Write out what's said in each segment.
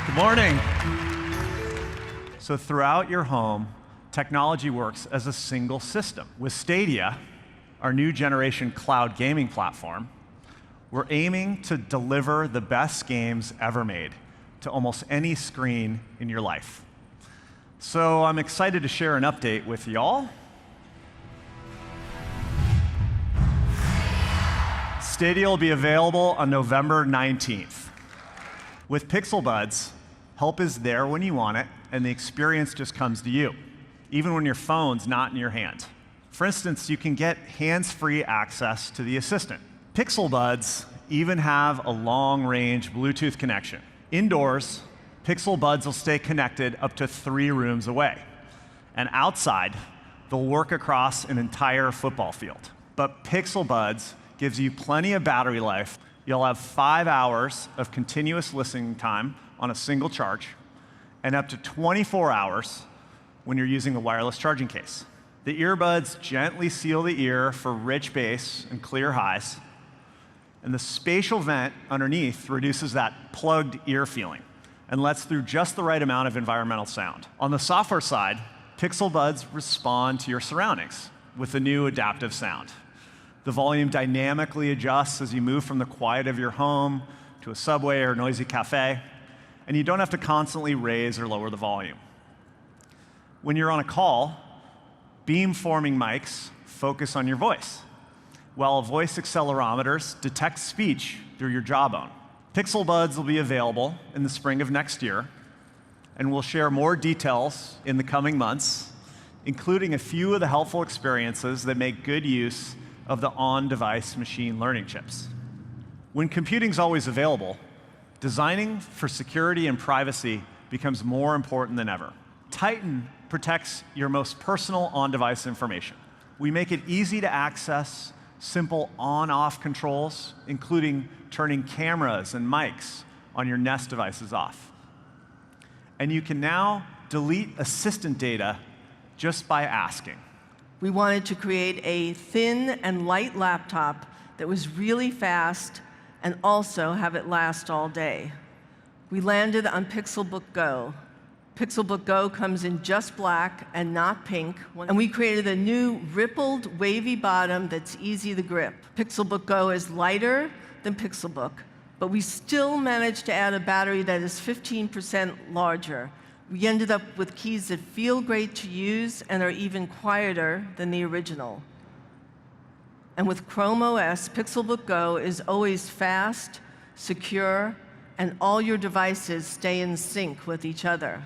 Good morning. So throughout your home, technology works as a single system. With Stadia, our new generation cloud gaming platform, we're aiming to deliver the best games ever made to almost any screen in your life. So I'm excited to share an update with y'all. Stadia will be available on November 19th. With Pixel Buds, help is there when you want it, and the experience just comes to you, even when your phone's not in your hand. For instance, you can get hands-free access to the assistant. Pixel Buds even have a long-range Bluetooth connection. Indoors, Pixel Buds will stay connected up to 3 rooms away. And outside, they'll work across an entire football field. But Pixel Buds gives you plenty of battery life. You'll have 5 hours of continuous listening time on a single charge, and up to 24 hours when you're using the wireless charging case. The earbuds gently seal the ear for rich bass and clear highs, and the spatial vent underneath reduces that plugged ear feeling and lets through just the right amount of environmental sound. On the software side, Pixel Buds respond to your surroundings with the new adaptive sound. The volume dynamically adjusts as you move from the quiet of your home to a subway or noisy cafe, and you don't have to constantly raise or lower the volume. When you're on a call, beam-forming mics focus on your voice, while voice accelerometers detect speech through your jawbone. Pixel Buds will be available in the spring of next year, and we'll share more details in the coming months, including a few of the helpful experiences that make good use of the on-device machine learning chips. When computing's always available, designing for security and privacy becomes more important than ever. Titan protects your most personal on-device information. We make it easy to access simple on-off controls, including turning cameras and mics on your Nest devices off. And you can now delete assistant data just by asking. We wanted to create a thin and light laptop that was really fast and also have it last all day. We landed on Pixelbook Go. Pixelbook Go comes in just black and not pink, and we created a new rippled, wavy bottom that's easy to grip. Pixelbook Go is lighter than Pixelbook, but we still managed to add a battery that is 15% larger. We ended up with keys that feel great to use and are even quieter than the original. And with Chrome OS, Pixelbook Go is always fast, secure, and all your devices stay in sync with each other.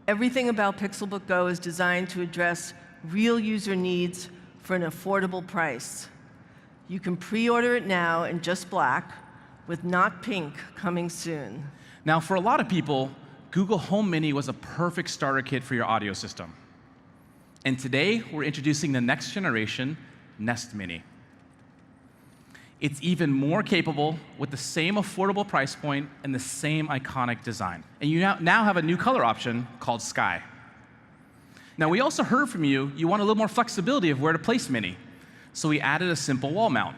Everything about Pixelbook Go is designed to address real user needs for an affordable price. You can pre-order it now in just black, with not pink coming soon. Now, for a lot of people, Google Home Mini was a perfect starter kit for your audio system. And today, we're introducing the next generation, Nest Mini. It's even more capable with the same affordable price point and the same iconic design. And you now have a new color option called Sky. Now, we also heard from you, you want a little more flexibility of where to place Mini. So we added a simple wall mount,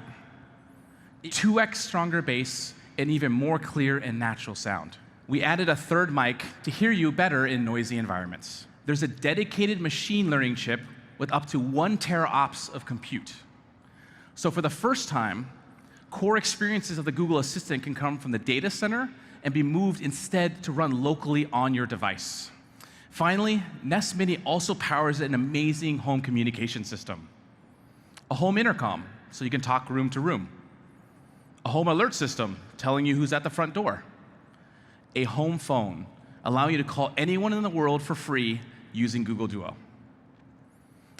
2x stronger bass, and even more clear and natural sound. We added a third mic to hear you better in noisy environments. There's a dedicated machine learning chip with up to 1 teraops of compute. So for the first time, core experiences of the Google Assistant can come from the data center and be moved instead to run locally on your device. Finally, Nest Mini also powers an amazing home communication system. A home intercom, so you can talk room to room. A home alert system, telling you who's at the front door. A home phone, allowing you to call anyone in the world for free using Google Duo.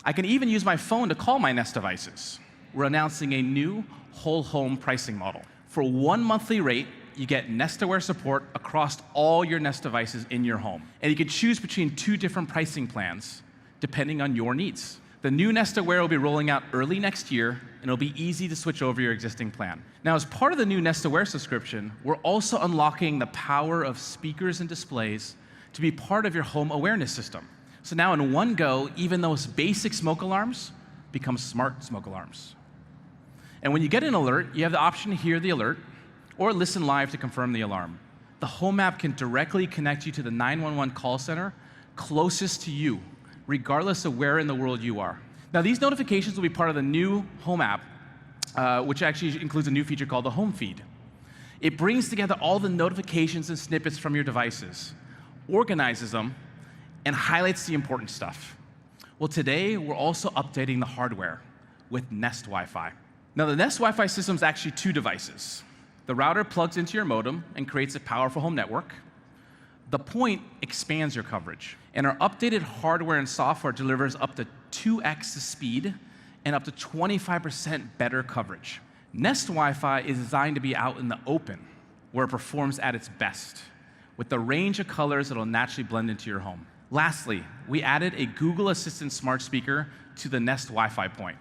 I can even use my phone to call my Nest devices. We're announcing a new whole home pricing model. For 1 monthly rate, you get Nest Aware support across all your Nest devices in your home. And you can choose between 2 different pricing plans, depending on your needs. The new Nest Aware will be rolling out early next year, and it'll be easy to switch over your existing plan. Now, as part of the new Nest Aware subscription, we're also unlocking the power of speakers and displays to be part of your home awareness system. So now in one go, even those basic smoke alarms become smart smoke alarms. And when you get an alert, you have the option to hear the alert or listen live to confirm the alarm. The Home app can directly connect you to the 911 call center closest to you, regardless of where in the world you are. Now, these notifications will be part of the new Home app, which actually includes a new feature called the Home Feed. It brings together all the notifications and snippets from your devices, organizes them, and highlights the important stuff. Well, today, we're also updating the hardware with Nest Wi-Fi. Now, the Nest Wi-Fi system is actually two devices. The router plugs into your modem and creates a powerful home network. The Point expands your coverage. And our updated hardware and software delivers up to 2x the speed and up to 25% better coverage. Nest Wi-Fi is designed to be out in the open, where it performs at its best, with the range of colors that will naturally blend into your home. Lastly, we added a Google Assistant smart speaker to the Nest Wi-Fi Point,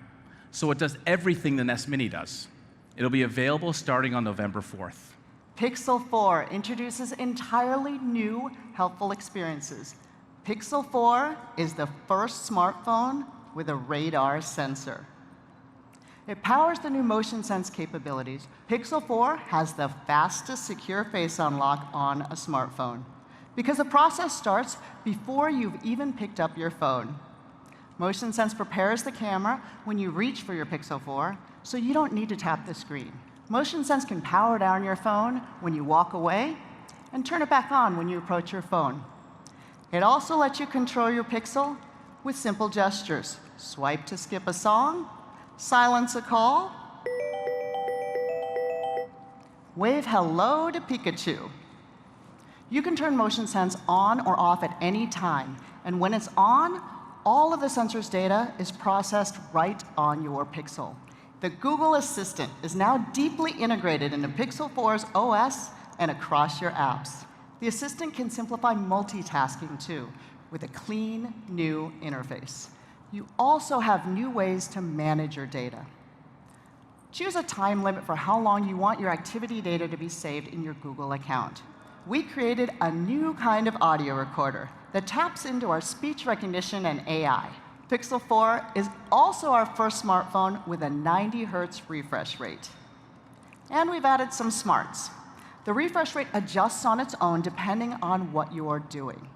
so it does everything the Nest Mini does. It'll be available starting on November 4th. Pixel 4 introduces entirely new helpful experiences. Pixel 4 is the first smartphone with a radar sensor. It powers the new motion sense capabilities. Pixel 4 has the fastest secure face unlock on a smartphone, because the process starts before you've even picked up your phone. Motion sense prepares the camera when you reach for your Pixel 4, so you don't need to tap the screen. Motion sense can power down your phone when you walk away and turn it back on when you approach your phone. It also lets you control your Pixel with simple gestures. Swipe to skip a song, silence a call, wave hello to Pikachu. You can turn motion sense on or off at any time, and when it's on, all of the sensor's data is processed right on your Pixel. The Google Assistant is now deeply integrated into Pixel 4's OS and across your apps. The Assistant can simplify multitasking, too, with a clean, new interface. You also have new ways to manage your data. Choose a time limit for how long you want your activity data to be saved in your Google account. We created a new kind of audio recorder that taps into our speech recognition and AI. Pixel 4 is also our first smartphone with a 90 Hz refresh rate. And we've added some smarts. The refresh rate adjusts on its own depending on what you're doing.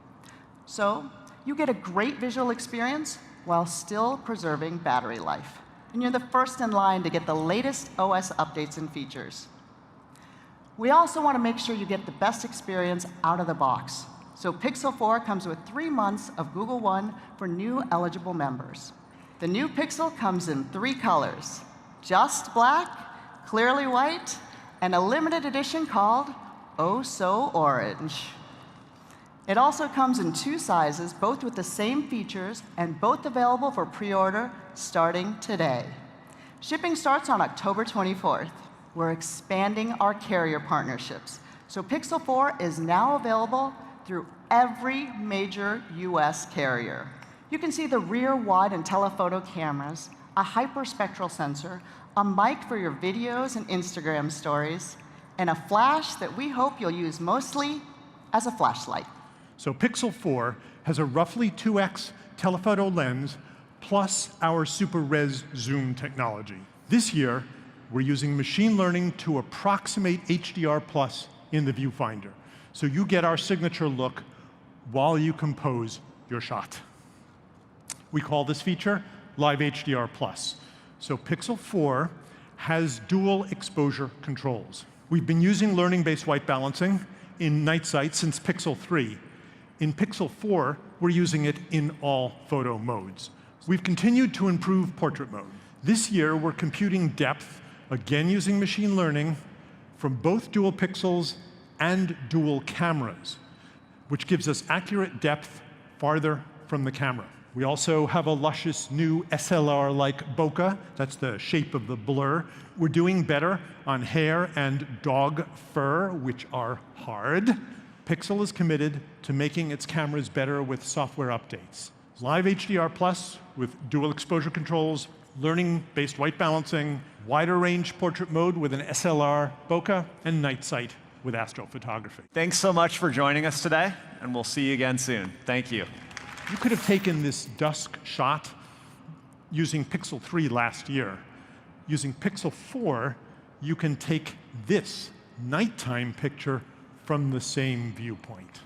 So you get a great visual experience while still preserving battery life. And you're the first in line to get the latest OS updates and features. We also want to make sure you get the best experience out of the box. So Pixel 4 comes with 3 months of Google One for new eligible members. The new Pixel comes in 3 colors: just black, clearly white, and a limited edition called Oh So Orange. It also comes in 2 sizes, both with the same features and both available for pre-order starting today. Shipping starts on October 24th. We're expanding our carrier partnerships. So Pixel 4 is now available through every major US carrier. You can see the rear, wide, and telephoto cameras, a hyperspectral sensor, a mic for your videos and Instagram stories, and a flash that we hope you'll use mostly as a flashlight. So Pixel 4 has a roughly 2x telephoto lens plus our super res zoom technology. This year, we're using machine learning to approximate HDR+ in the viewfinder, so you get our signature look while you compose your shot. We call this feature Live HDR+. So Pixel 4 has dual exposure controls. We've been using learning-based white balancing in night sight since Pixel 3. In Pixel 4, we're using it in all photo modes. We've continued to improve portrait mode. This year, we're computing depth, again using machine learning, from both dual pixels and dual cameras, which gives us accurate depth farther from the camera. We also have a luscious new SLR-like bokeh. That's the shape of the blur. We're doing better on hair and dog fur, which are hard. Pixel is committed to making its cameras better with software updates. Live HDR+ with dual exposure controls, learning-based white balancing, wider range portrait mode with an SLR bokeh, and night sight with astrophotography. Thanks so much for joining us today, and we'll see you again soon. Thank you. You could have taken this dusk shot using Pixel 3 last year. Using Pixel 4, you can take this nighttime picture from the same viewpoint.